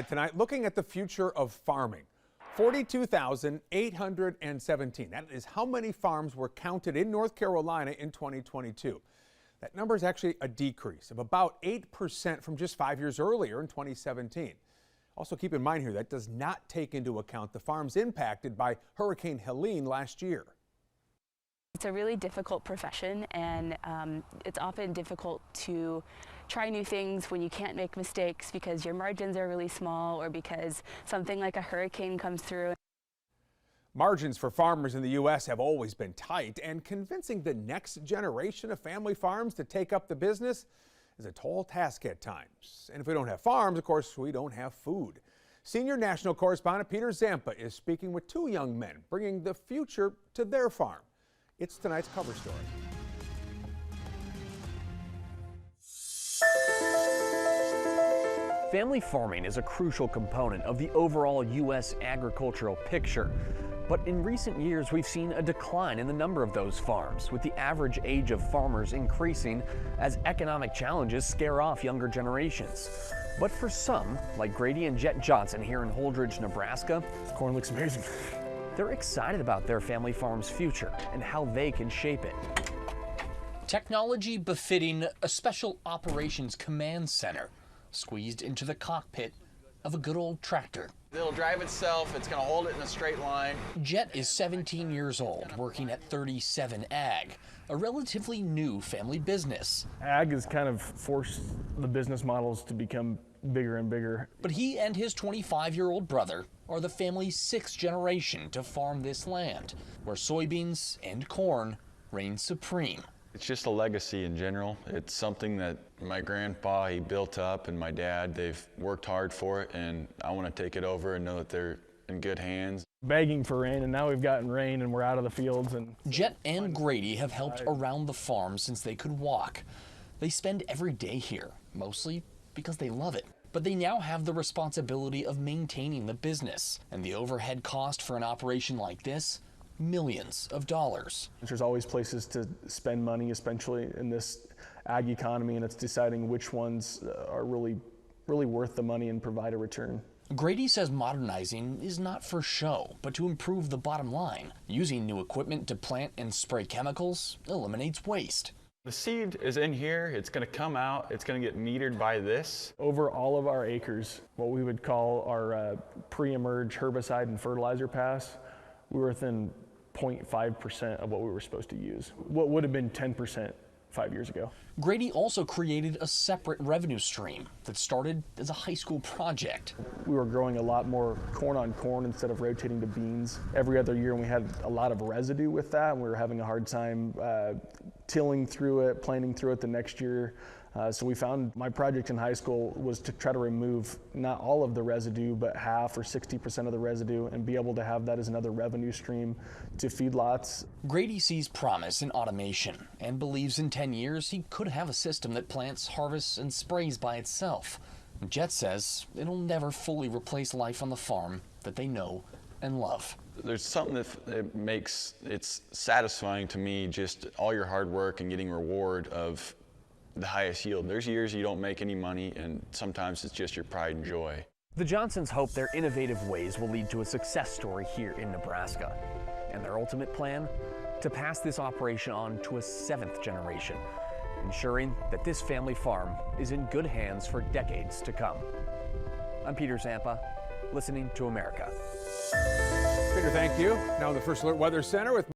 Tonight, looking at the future of farming. 42,817. That is how many farms were counted in North Carolina in 2022. That number is actually a decrease of about 8% from just 5 years earlier in 2017. Also keep in mind here, that does not take into account the farms impacted by Hurricane Helene last year. It's a really difficult profession, and it's often difficult to try new things when you can't make mistakes because your margins are really small or because something like a hurricane comes through. Margins for farmers in the U.S. have always been tight, and convincing the next generation of family farms to take up the business is a tall task at times. And if we don't have farms, of course, we don't have food. Senior national correspondent Peter Zampa is speaking with two young men, bringing the future to their farm. It's tonight's cover story. Family farming is a crucial component of the overall U.S. agricultural picture. But in recent years, we've seen a decline in the number of those farms, with the average age of farmers increasing as economic challenges scare off younger generations. But for some, like Grady and Jet Johnson here in Holdridge, Nebraska, corn looks amazing. They're excited about their family farm's future and how they can shape it. Technology befitting a special operations command center, squeezed into the cockpit of a good old tractor. It'll drive itself, it's gonna hold it in a straight line. Jet is 17 years old, working at 37 Ag, a relatively new family business. Ag has kind of forced the business models to become bigger and bigger. But he and his 25-year-old brother are the family's sixth generation to farm this land, where soybeans and corn reign supreme. It's just a legacy in general. It's something that my grandpa, he built up, and my dad, they've worked hard for it, and I want to take it over and know that they're in good hands. Begging for rain, and now we've gotten rain and we're out of the fields. And Jet and Grady have helped around the farm since they could walk. They spend every day here, mostly because they love it. But they now have the responsibility of maintaining the business, and the overhead cost for an operation like this, millions of dollars. There's always places to spend money, especially in this ag economy, and it's deciding which ones are really worth the money and provide a return. Grady says modernizing is not for show, but to improve the bottom line. Using new equipment to plant and spray chemicals eliminates waste. The seed is in here, it's going to come out, it's going to get metered by this. Over all of our acres, what we would call our pre-emerge herbicide and fertilizer pass, we were within 0.5% of what we were supposed to use. What would have been 10% 5 years ago. Grady also created a separate revenue stream that started as a high school project. We were growing a lot more corn on corn instead of rotating to beans every other year, and we had a lot of residue with that, and we were having a hard time tilling through it, planting through it the next year. So we found my project in high school was to try to remove not all of the residue, but half or 60% of the residue, and be able to have that as another revenue stream to feedlots. Grady sees promise in automation and believes in 10 years he could have a system that plants, harvests, and sprays by itself. Jet says it'll never fully replace life on the farm that they know and love. There's something that makes it satisfying to me, just all your hard work and getting reward of the highest yield. There's years you don't make any money, and sometimes it's just your pride and joy. The Johnsons hope their innovative ways will lead to a success story here in Nebraska. And their ultimate plan? To pass this operation on to a seventh generation, ensuring that this family farm is in good hands for decades to come. I'm Peter Zampa, listening to America. Peter, thank you. Now the First Alert Weather Center with